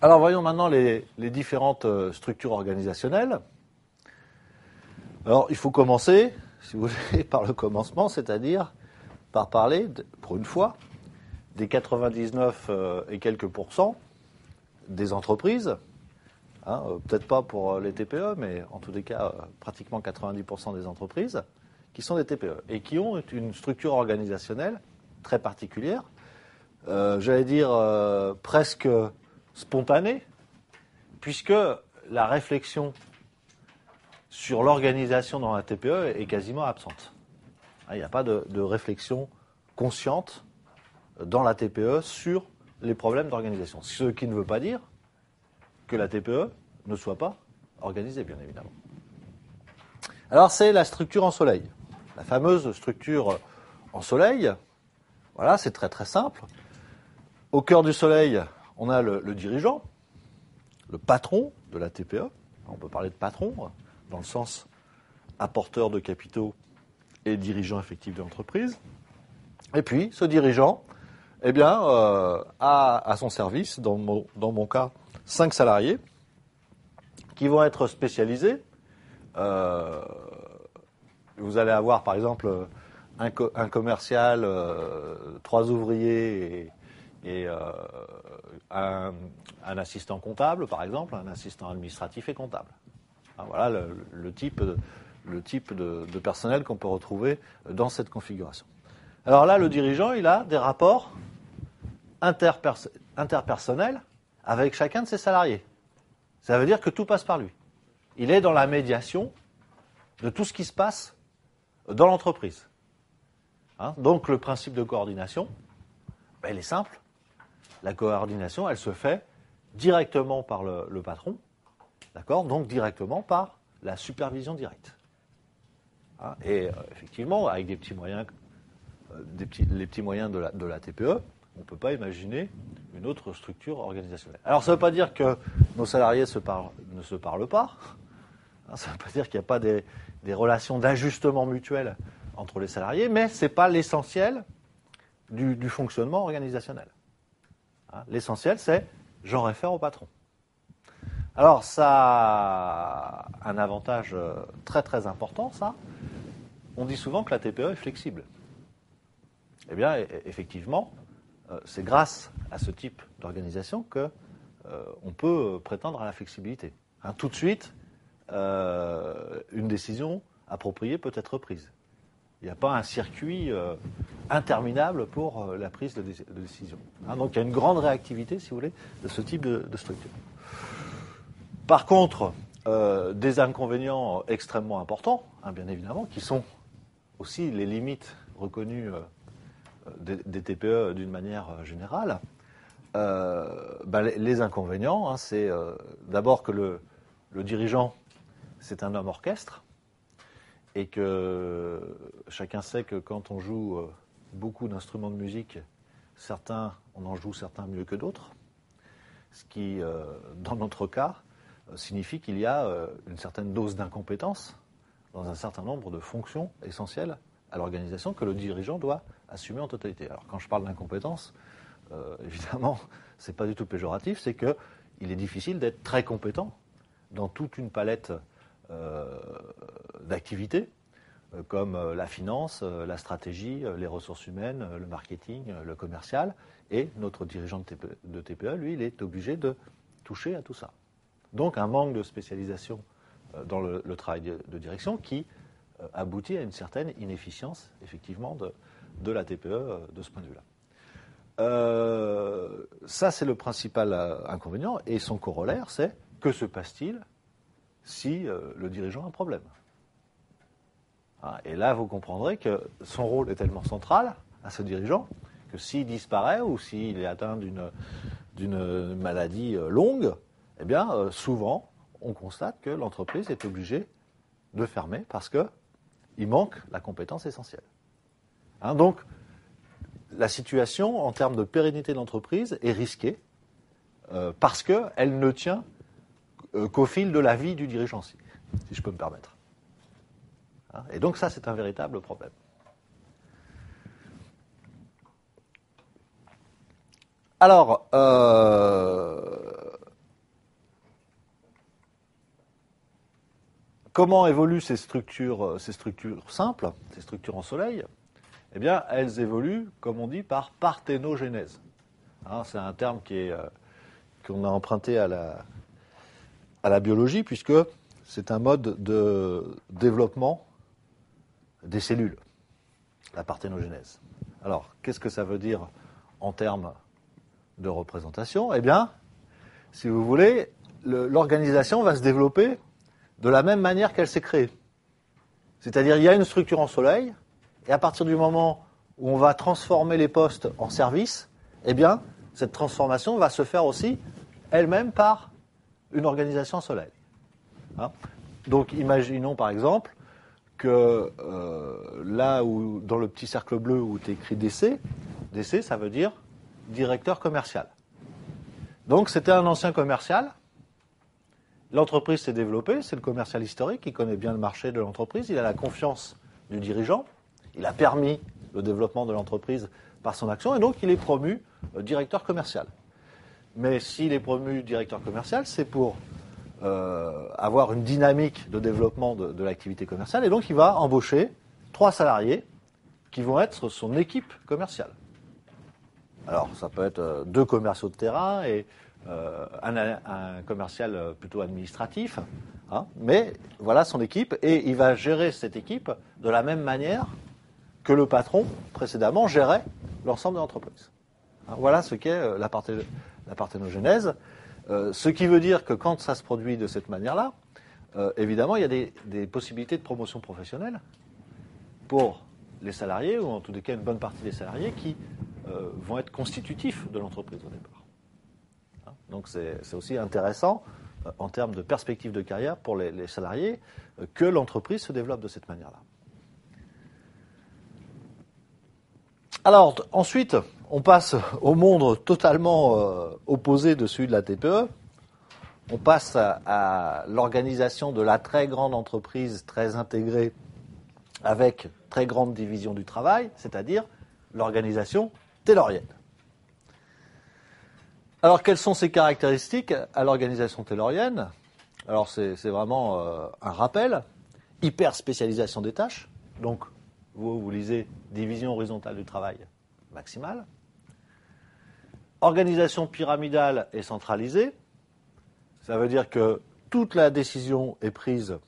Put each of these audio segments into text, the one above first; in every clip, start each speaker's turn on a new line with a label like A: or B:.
A: Alors voyons maintenant les différentes structures organisationnelles. Alors il faut commencer, si vous voulez, par le commencement, c'est-à-dire par parler, pour une fois, des 99 et quelques pourcents des entreprises, peut-être pas pour les TPE, mais en tous les cas, pratiquement 90% des entreprises, qui sont des TPE et qui ont une structure organisationnelle très particulière, j'allais dire presque spontanée, puisque la réflexion sur l'organisation dans la TPE est quasiment absente. Il n'y a pas de réflexion consciente dans la TPE sur les problèmes d'organisation. Ce qui ne veut pas dire que la TPE ne soit pas organisée, bien évidemment. Alors, c'est la structure en soleil. La fameuse structure en soleil, voilà, c'est très très simple. Au cœur du soleil, on a le dirigeant, le patron de la TPE. On peut parler de patron dans le sens apporteur de capitaux et dirigeant effectif de l'entreprise. Et puis, ce dirigeant, a à son service, dans mon cas, 5 salariés qui vont être spécialisés. Vous allez avoir, par exemple, un commercial, 3 ouvriers et un assistant comptable, par exemple, un assistant administratif et comptable. Voilà le type de personnel qu'on peut retrouver dans cette configuration. Alors là, le dirigeant, il a des rapports interpersonnels avec chacun de ses salariés. Ça veut dire que tout passe par lui. Il est dans la médiation de tout ce qui se passe dans l'entreprise. Donc le principe de coordination, il est simple. La coordination, elle se fait directement par le patron, d'accord ? Donc directement par la supervision directe. Et effectivement, avec des petits moyens, les petits moyens de la TPE, on ne peut pas imaginer une autre structure organisationnelle. Alors ça ne veut pas dire que nos salariés ne se parlent pas. Ça ne veut pas dire qu'il n'y a pas des relations d'ajustement mutuel entre les salariés, mais ce n'est pas l'essentiel du fonctionnement organisationnel. L'essentiel, c'est j'en réfère au patron. Alors, ça a un avantage très très important, ça. On dit souvent que la TPE est flexible. Eh bien, effectivement, c'est grâce à ce type d'organisation qu'on peut prétendre à la flexibilité. Tout de suite, une décision appropriée peut être prise. Il n'y a pas un circuit interminable pour la prise de décision. Donc il y a une grande réactivité, si vous voulez, de ce type de structure. Par contre, des inconvénients extrêmement importants, bien évidemment, qui sont aussi les limites reconnues des TPE d'une manière générale. Les inconvénients, c'est d'abord que le dirigeant, c'est un homme orchestre, et que chacun sait que quand on joue beaucoup d'instruments de musique, on en joue certains mieux que d'autres, ce qui, dans notre cas, signifie qu'il y a une certaine dose d'incompétence dans un certain nombre de fonctions essentielles à l'organisation que le dirigeant doit assumer en totalité. Alors quand je parle d'incompétence, évidemment, ce n'est pas du tout péjoratif, c'est qu'il est difficile d'être très compétent dans toute une palette d'activités, comme la finance, la stratégie, les ressources humaines, le marketing, le commercial. Et notre dirigeant de TPE, lui, il est obligé de toucher à tout ça. Donc un manque de spécialisation dans le travail de direction qui aboutit à une certaine inefficience, effectivement, de la TPE de ce point de vue-là. Ça, c'est le principal inconvénient. Et son corollaire, c'est que se passe-t-il si le dirigeant a un problème ? Et là, vous comprendrez que son rôle est tellement central à ce dirigeant que s'il disparaît ou s'il est atteint d'une maladie longue, eh bien, souvent, on constate que l'entreprise est obligée de fermer parce qu'il manque la compétence essentielle. Donc, la situation, en termes de pérennité de l'entreprise, est risquée parce qu'elle ne tient qu'au fil de la vie du dirigeant, si je peux me permettre. Et donc ça, c'est un véritable problème. Alors, comment évoluent ces structures simples, ces structures en soleil? Eh bien, elles évoluent, comme on dit, par parthénogénèse. Hein, c'est un terme qu'on a emprunté à la biologie, puisque c'est un mode de développement des cellules, la parthénogénèse. Alors, qu'est-ce que ça veut dire en termes de représentation? Eh bien, si vous voulez, l'organisation va se développer de la même manière qu'elle s'est créée. C'est-à-dire, il y a une structure en soleil, et à partir du moment où on va transformer les postes en services, eh bien, cette transformation va se faire aussi elle-même par une organisation en soleil. Hein? Donc, imaginons par exemple que là où, dans le petit cercle bleu où est écrit DC, DC, ça veut dire directeur commercial. Donc, c'était un ancien commercial. L'entreprise s'est développée, c'est le commercial historique, il connaît bien le marché de l'entreprise, il a la confiance du dirigeant, il a permis le développement de l'entreprise par son action, et donc il est promu directeur commercial. Mais s'il est promu directeur commercial, c'est pour avoir une dynamique de développement de l'activité commerciale, et donc il va embaucher 3 salariés qui vont être son équipe commerciale. Alors, ça peut être 2 commerciaux de terrain et un commercial plutôt administratif, hein, mais voilà son équipe, et il va gérer cette équipe de la même manière que le patron, précédemment, gérait l'ensemble de l'entreprise. Hein, voilà ce qu'est la parthénogénèse. Ce qui veut dire que quand ça se produit de cette manière-là, évidemment, il y a des possibilités de promotion professionnelle pour les salariés, ou en tout cas une bonne partie des salariés, qui vont être constitutifs de l'entreprise au départ. Hein, donc c'est aussi intéressant, en termes de perspective de carrière pour les salariés, que l'entreprise se développe de cette manière-là. Alors, ensuite, on passe au monde totalement opposé de celui de la TPE. On passe à l'organisation de la très grande entreprise, très intégrée, avec très grande division du travail, c'est-à-dire l'organisation taylorienne. Alors, quelles sont ces caractéristiques à l'organisation taylorienne? Alors, c'est vraiment un rappel. Hyper spécialisation des tâches. Donc, vous lisez division horizontale du travail maximale. Organisation pyramidale et centralisée. Ça veut dire que toute la décision est prise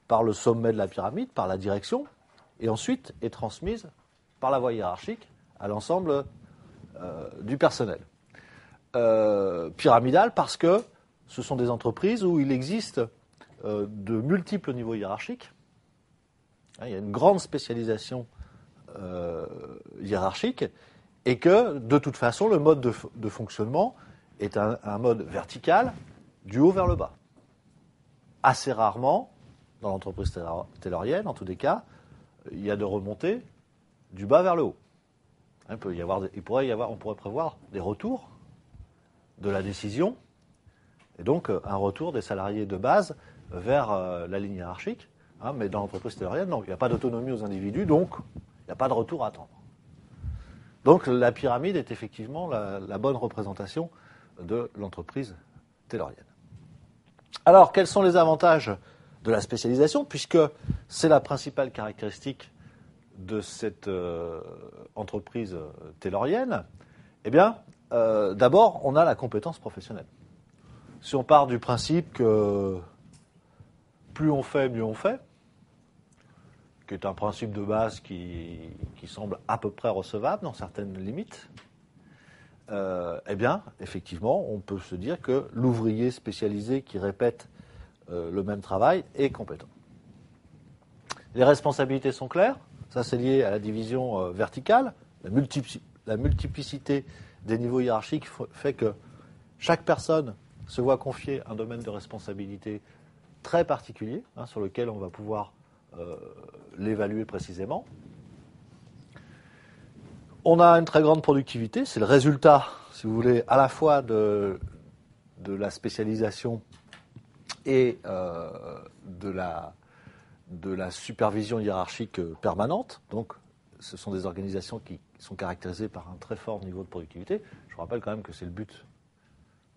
A: par le sommet de la pyramide, par la direction, et ensuite est transmise par la voie hiérarchique à l'ensemble du personnel. Pyramidale parce que ce sont des entreprises où il existe de multiples niveaux hiérarchiques. Il y a une grande spécialisation hiérarchique, et que, de toute façon, le mode de fonctionnement est un mode vertical, du haut vers le bas. Assez rarement, dans l'entreprise taylorienne, en tous les cas, il y a de remontées du bas vers le haut. On pourrait prévoir des retours de la décision, et donc un retour des salariés de base vers la ligne hiérarchique. Hein, mais dans l'entreprise taylorienne, non, il n'y a pas d'autonomie aux individus, donc il n'y a pas de retour à attendre. Donc la pyramide est effectivement la bonne représentation de l'entreprise taylorienne. Alors, quels sont les avantages de la spécialisation, puisque c'est la principale caractéristique de cette entreprise taylorienne? Eh bien, d'abord, on a la compétence professionnelle. Si on part du principe que plus on fait, mieux on fait, qui est un principe de base qui semble à peu près recevable dans certaines limites, eh bien, effectivement, on peut se dire que l'ouvrier spécialisé qui répète le même travail est compétent. Les responsabilités sont claires, ça c'est lié à la division verticale, la multiplicité des niveaux hiérarchiques fait que chaque personne se voit confier un domaine de responsabilité très particulier, hein, sur lequel on va pouvoir l'évaluer précisément. On a une très grande productivité, c'est le résultat, si vous voulez, à la fois de la spécialisation et de la supervision hiérarchique permanente. Donc, ce sont des organisations qui sont caractérisées par un très fort niveau de productivité. Je vous rappelle quand même que c'est le but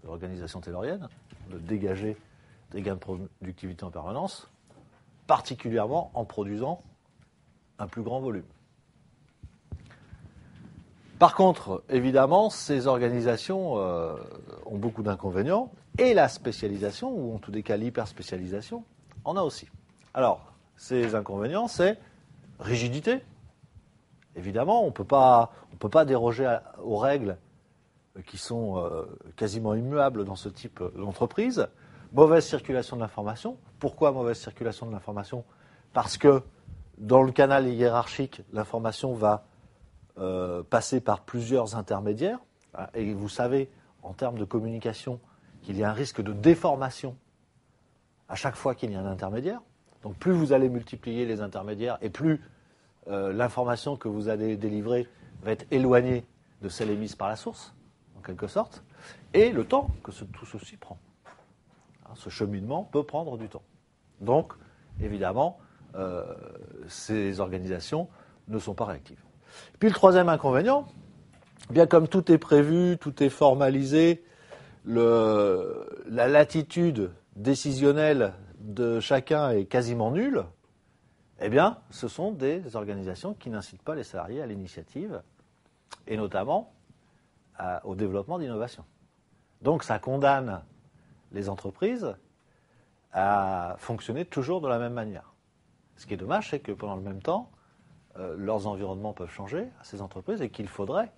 A: de l'organisation taylorienne, de dégager des gains de productivité en permanence. particulièrement en produisant un plus grand volume. Par contre, évidemment, ces organisations ont beaucoup d'inconvénients, et la spécialisation, ou en tous les cas l'hyperspécialisation, en a aussi. Alors, ces inconvénients, c'est rigidité. Évidemment, on ne peut pas déroger aux règles qui sont quasiment immuables dans ce type d'entreprise. Mauvaise circulation de l'information. Pourquoi mauvaise circulation de l'information? Parce que dans le canal hiérarchique, l'information va passer par plusieurs intermédiaires. Et vous savez, en termes de communication, qu'il y a un risque de déformation à chaque fois qu'il y a un intermédiaire. Donc plus vous allez multiplier les intermédiaires et plus l'information que vous allez délivrer va être éloignée de celle émise par la source, en quelque sorte, et le temps que tout ceci prend. Ce cheminement peut prendre du temps. Donc, évidemment, ces organisations ne sont pas réactives. Puis le troisième inconvénient, bien comme tout est prévu, tout est formalisé, la latitude décisionnelle de chacun est quasiment nulle, eh bien, ce sont des organisations qui n'incitent pas les salariés à l'initiative, et notamment au développement d'innovation. Donc ça condamne les entreprises à fonctionner toujours de la même manière. Ce qui est dommage, c'est que pendant le même temps, leurs environnements peuvent changer à ces entreprises et qu'il faudrait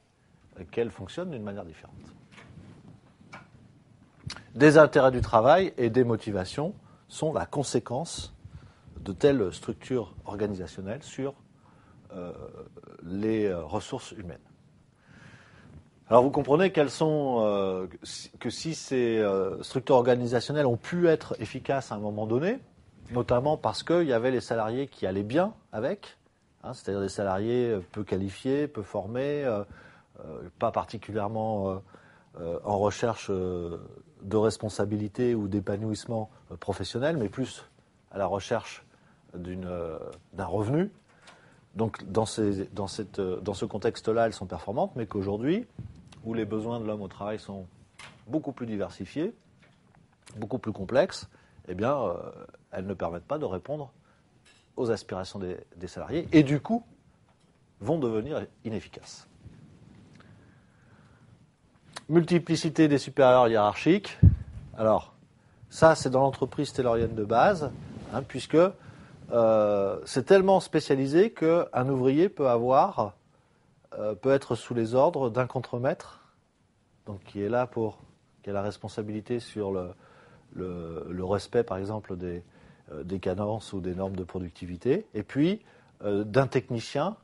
A: qu'elles fonctionnent d'une manière différente. Des intérêts du travail et des motivations sont la conséquence de telles structures organisationnelles sur les ressources humaines. Alors vous comprenez que si ces structures organisationnelles ont pu être efficaces à un moment donné, notamment parce qu'il y avait les salariés qui allaient bien avec, c'est-à-dire des salariés peu qualifiés, peu formés, pas particulièrement en recherche de responsabilité ou d'épanouissement professionnel, mais plus à la recherche d'un revenu. Donc dans ce contexte-là, elles sont performantes, mais qu'aujourd'hui, où les besoins de l'homme au travail sont beaucoup plus diversifiés, beaucoup plus complexes, eh bien, elles ne permettent pas de répondre aux aspirations des salariés et du coup vont devenir inefficaces. Multiplicité des supérieurs hiérarchiques. Alors, ça, c'est dans l'entreprise taylorienne de base, puisque c'est tellement spécialisé qu'un ouvrier peut être sous les ordres d'un contremaître, donc qui est là qui a la responsabilité sur le respect, par exemple, des cadences ou des normes de productivité, et puis d'un technicien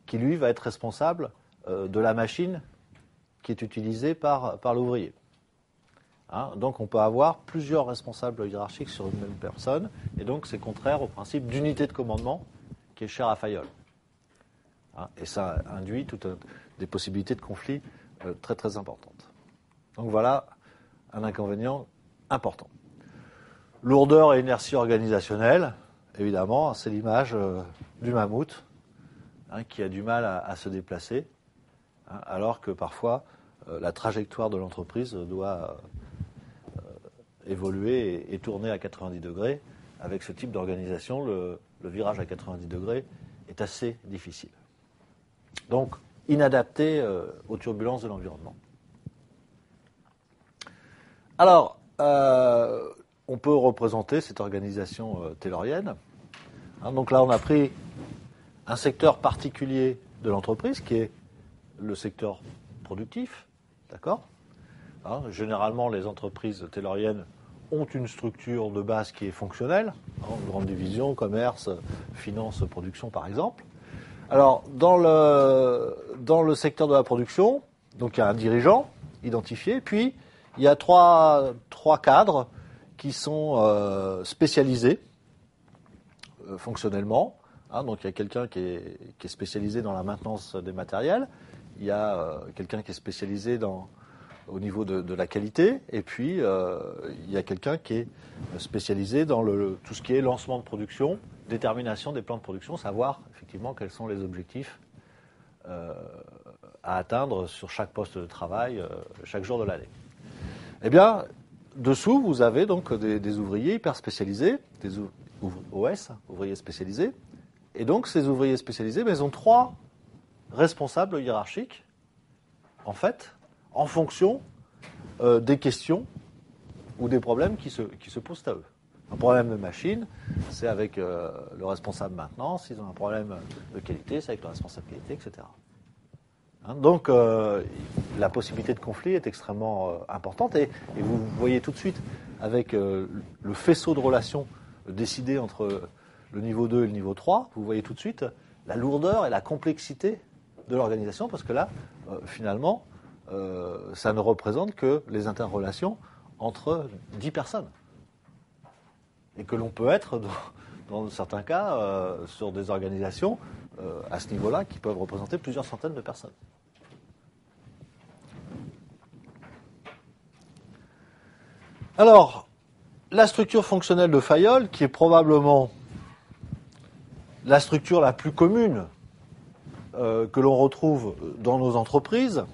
A: qui, lui, va être responsable de la machine qui est utilisée par l'ouvrier. Donc on peut avoir plusieurs responsables hiérarchiques sur une même personne, et donc c'est contraire au principe d'unité de commandement qui est cher à Fayol. Et ça induit des possibilités de conflit très très importantes. Donc voilà un inconvénient important. Lourdeur et inertie organisationnelle, évidemment, c'est l'image du mammouth qui a du mal à se déplacer, alors que parfois la trajectoire de l'entreprise doit évoluer et tourner à 90 degrés. Avec ce type d'organisation, le virage à 90 degrés est assez difficile. Donc, inadapté aux turbulences de l'environnement. Alors, on peut représenter cette organisation taylorienne. Donc là, on a pris un secteur particulier de l'entreprise, qui est le secteur productif, d'accord ? Généralement, les entreprises tayloriennes ont une structure de base qui est fonctionnelle, une grande division, commerce, finance, production par exemple. Alors, dans le secteur de la production, donc il y a un dirigeant identifié, puis il y a trois cadres qui sont spécialisés fonctionnellement. Donc il y a quelqu'un qui est spécialisé dans la maintenance des matériels, il y a quelqu'un qui est spécialisé au niveau de la qualité, et puis il y a quelqu'un qui est spécialisé dans tout ce qui est lancement de production, détermination des plans de production, savoir effectivement quels sont les objectifs à atteindre sur chaque poste de travail, chaque jour de l'année. Eh bien, dessous, vous avez donc des ouvriers hyper spécialisés, des OS, ouvriers spécialisés. Et donc, ces ouvriers spécialisés, ils ont 3 responsables hiérarchiques, en fait, en fonction des questions ou des problèmes qui se posent à eux. Un problème de machine, c'est avec le responsable maintenance. S'ils ont un problème de qualité, c'est avec le responsable qualité, etc. Donc, la possibilité de conflit est extrêmement importante. Et vous voyez tout de suite, avec le faisceau de relations décidé entre le niveau 2 et le niveau 3, vous voyez tout de suite la lourdeur et la complexité de l'organisation, parce que là, finalement, ça ne représente que les interrelations entre 10 personnes. Et que l'on peut être, dans certains cas, sur des organisations à ce niveau-là qui peuvent représenter plusieurs centaines de personnes. Alors, la structure fonctionnelle de Fayol, qui est probablement la structure la plus commune que l'on retrouve dans nos entreprises,